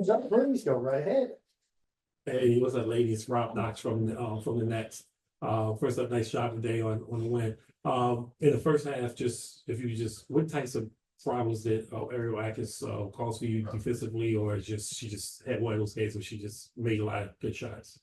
Time's up, Bernie's go right ahead. Hey, what's up, ladies? Rob Knox from the Nets. First up, nice job today on the win. In the first half, just if you just what types of problems did Ariel Atkins cause for you defensively, or just she just had one of those games where she just made a lot of good shots?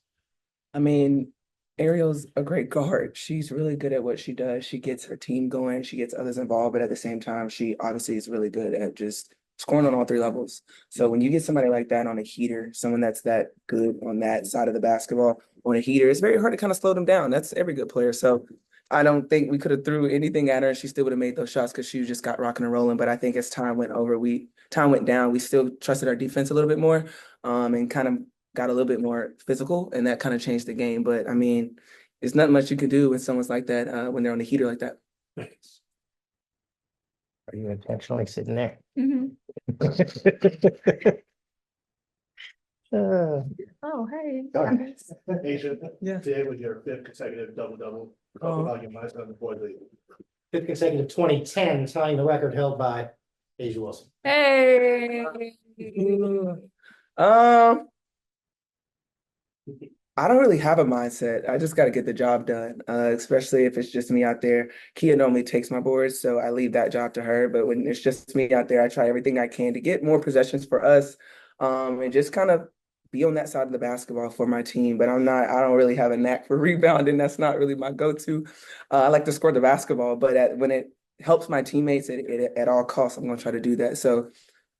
I mean, Ariel's a great guard. She's really good at what she does. She gets her team going, she gets others involved, but at the same time, she obviously is really good at just scoring on all three levels. So when you get somebody like that on a heater, someone that's that good on that side of the basketball on a heater, it's very hard to kind of slow them down. That's every good player. So I don't think we could have threw anything at her and she still would have made those shots because she just got rocking and rolling. But I think as time went down, we still trusted our defense a little bit more, and kind of got a little bit more physical, and that kind of changed the game. But I mean, there's not much you can do when someone's like that, when they're on the heater like that. Thanks. Are you intentionally sitting there? Oh, hey. Go ahead. Asia, Yeah. today was your fifth consecutive double-double. Talk Oh. about your milestone in the board league. Fifth consecutive 2010, tying the record held by Asia Wilson. Hey. I don't really have a mindset. I just got to get the job done, especially if it's just me out there. Kia normally takes my boards, so I leave that job to her. But when it's just me out there, I try everything I can to get more possessions for us, and just kind of be on that side of the basketball for my team. But I don't really have a knack for rebounding. That's not really my go-to. I like to score the basketball, but when it helps my teammates at all costs, I'm going to try to do that. So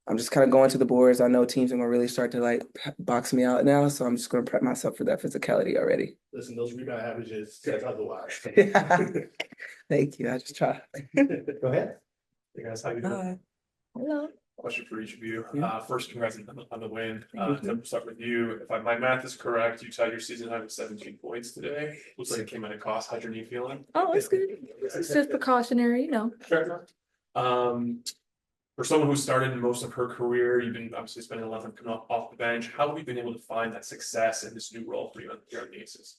I'm just kind of going to the boards. I know teams are going to really start to like box me out now, so I'm just going to prep myself for that physicality already. Listen, those rebound averages says otherwise. Thank you. I just try. Go ahead. Hey guys, how you doing? Hello. Question for each of you. Yeah. First, congrats on the win. Thank you. To start with you, if my math is correct, you tied your season high with 17 points today. Looks like it came at a cost. How's your knee feeling? Oh, it's good. It's just precautionary, you know. Fair enough. For someone who started most of her career, you've been obviously spending a lot of time coming off the bench. How have you been able to find that success in this new role for you here on the Aces?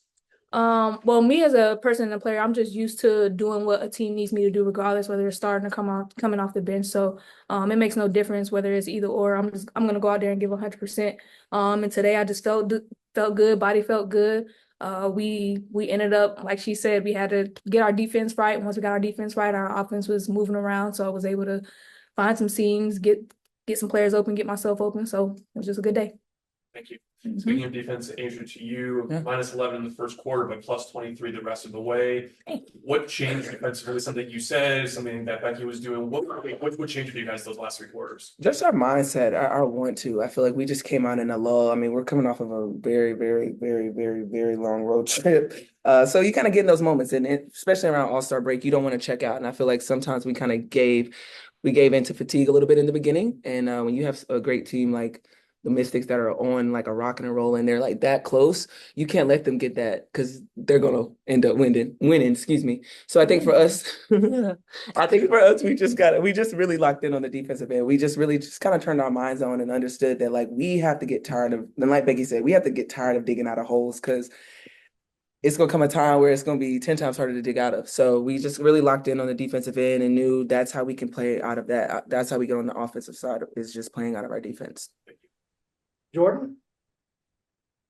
Well, me as a person and a player, I'm just used to doing what a team needs me to do, regardless whether it's starting or coming off the bench. So, it makes no difference whether it's either or. I'm gonna go out there and give 100%. And today I just felt good, body felt good. We ended up, like she said, we had to get our defense right. And once we got our defense right, our offense was moving around. So I was able to find some seams, get some players open, get myself open. So it was just a good day. Thank you. Speaking of defense, Asia, to you, Yeah. minus 11 in the first quarter, but plus 23 the rest of the way. What changed defensively? Something you said, something that Becky was doing. What changed for you guys those last three quarters? Just our mindset, our want to. I feel like we just came out in a lull. I mean, we're coming off of a very, very, very, very, very long road trip. So you kind of get in those moments, and especially around All-Star break, you don't want to check out. And I feel like sometimes we kind of gave into fatigue a little bit in the beginning. And when you have a great team like the Mystics that are on like a rocking and rolling, they're like that close, you can't let them get that because they're gonna end up winning, excuse me. So I think for us, we just really locked in on the defensive end. We just really just kind of turned our minds on and understood that like we have to get tired of, and like Becky said, we have to get tired of digging out of holes because it's going to come a time where it's going to be 10 times harder to dig out of. So we just really locked in on the defensive end and knew that's how we can play out of that. That's how we get on the offensive side, is just playing out of our defense. Jordan?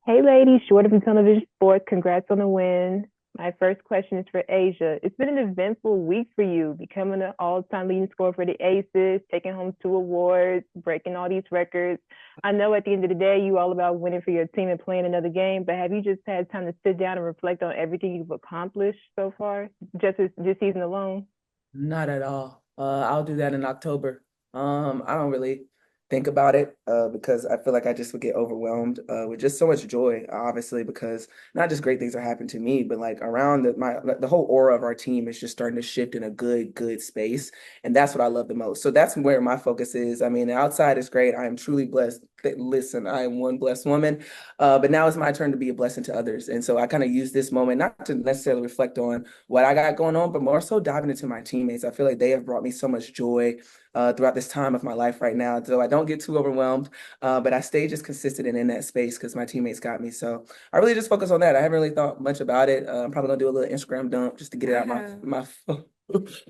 Hey ladies, Jordan from Television Sports. Congrats on the win. My first question is for Asia. It's been an eventful week for you, becoming an all-time leading scorer for the Aces, taking home 2 awards, breaking all these records. I know at the end of the day, you're all about winning for your team and playing another game, but have you just had time to sit down and reflect on everything you've accomplished so far, just this season alone? Not at all. I'll do that in October. I don't really think about it because I feel like I just would get overwhelmed with just so much joy, obviously, because not just great things are happening to me, but like around the whole aura of our team is just starting to shift in a good space. And that's what I love the most. So that's where my focus is. I mean, the outside is great. I am truly blessed. Listen, I am one blessed woman, but now it's my turn to be a blessing to others. And so I kind of use this moment not to necessarily reflect on what I got going on, but more so diving into my teammates. I feel like they have brought me so much joy throughout this time of my life right now. So I don't get too overwhelmed, but I stay just consistent and in that space because my teammates got me. So I really just focus on that. I haven't really thought much about it. I'm probably gonna do a little Instagram dump just to get it out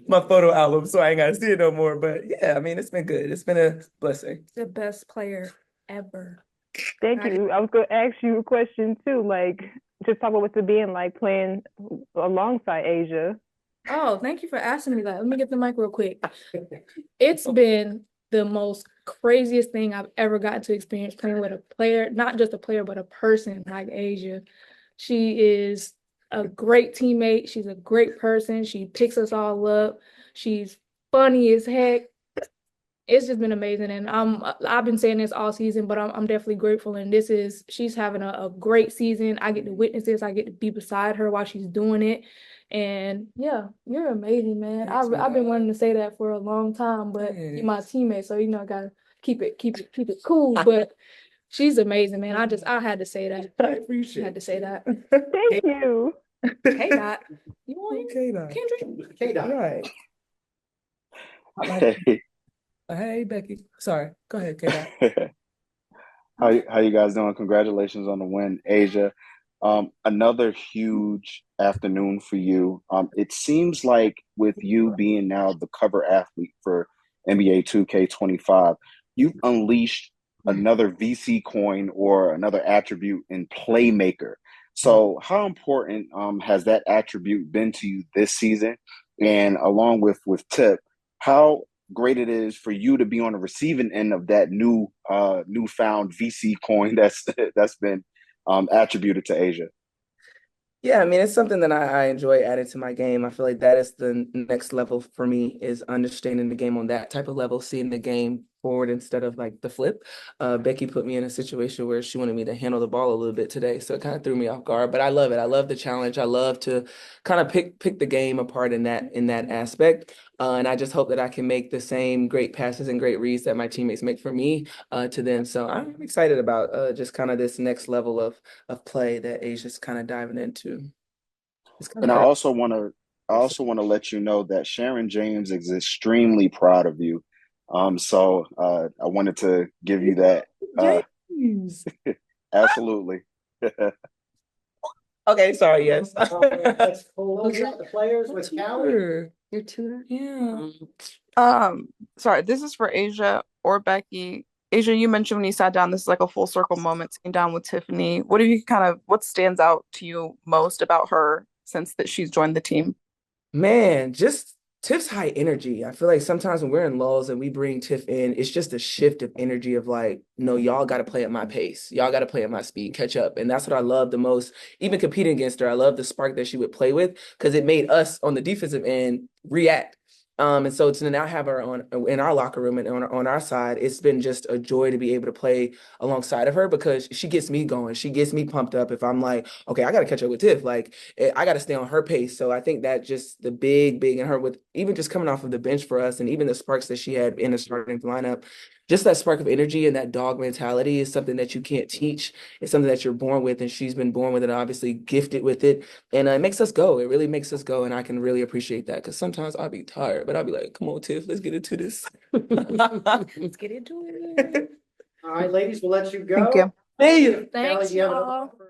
my photo album so I ain't gotta see it no more. But yeah, I mean, it's been good. It's been a blessing. The best player ever. Thank you. I was going to ask you a question too. Like, just talk about what's it being like playing alongside Asia. Oh, thank you for asking me that. Let me get the mic real quick. It's been the most craziest thing I've ever gotten to experience playing with a player, not just a player, but a person like Asia. She is a great teammate. She's a great person. She picks us all up. She's funny as heck. It's just been amazing, and I've been saying this all season, but I'm definitely grateful. And she's having a great season. I get to witness this. I get to be beside her while she's doing it. And yeah, you're amazing, man. I've been wanting to say that for a long time, but you're my teammate, so I gotta keep it cool. But she's amazing, man. I had to say that. I appreciate had to say that. Thank you. Hey, Dot. You want him? K-Dot. Kendrick? K-Dot. Right. Hey, Hey, Becky. Sorry. Go ahead, K-Dot. how you guys doing? Congratulations on the win, Asia. Another huge afternoon for you. It seems like with you being now the cover athlete for NBA 2K25, you've unleashed another VC coin or another attribute in playmaker. So how important has that attribute been to you this season? And along with Tip, how great it is for you to be on the receiving end of that newfound VC coin that's been attributed to Asia. Yeah, I mean, it's something that I enjoy adding to my game. I feel like that is the next level for me, is understanding the game on that type of level, seeing the game forward instead of like the flip. Becky put me in a situation where she wanted me to handle the ball a little bit today, so it kind of threw me off guard. But I love it. I love the challenge. I love to kind of pick the game apart in that aspect. And I just hope that I can make the same great passes and great reads that my teammates make for me to them. So I'm excited about just kind of this next level of play that Asia's kind of diving into. And I also want to let you know that Sharon James is extremely proud of you. So I wanted to give you that. James. Absolutely. Okay, sorry, yes. Let's close out the players with Callie. Your tutor? Yeah. Sorry, this is for Asia or Becky. Asia, you mentioned when you sat down, this is like a full circle moment, sitting down with Tiffany. What stands out to you most about her since that she's joined the team? Man, just Tiff's high energy. I feel like sometimes when we're in lulls and we bring Tiff in, it's just a shift of energy of like, no, y'all got to play at my pace. Y'all got to play at my speed, catch up. And that's what I love the most. Even competing against her, I love the spark that she would play with, because it made us on the defensive end react. And so to now have her in our locker room and on our side, it's been just a joy to be able to play alongside of her, because she gets me going. She gets me pumped up if I'm like, okay, I got to catch up with Tiff. Like, I got to stay on her pace. So I think that just the big in her, with even just coming off of the bench for us, and even the sparks that she had in the starting lineup, just that spark of energy and that dog mentality is something that you can't teach. It's something that you're born with, and she's been born with it, obviously gifted with it. And it makes us go. It really makes us go. And I can really appreciate that, because sometimes I'll be tired, but I'll be like, come on, Tiff, let's get into this. Let's get into it. All right, ladies, we'll let you go. Thank you. Hey. Thanks, Callie, do you have y'all. another?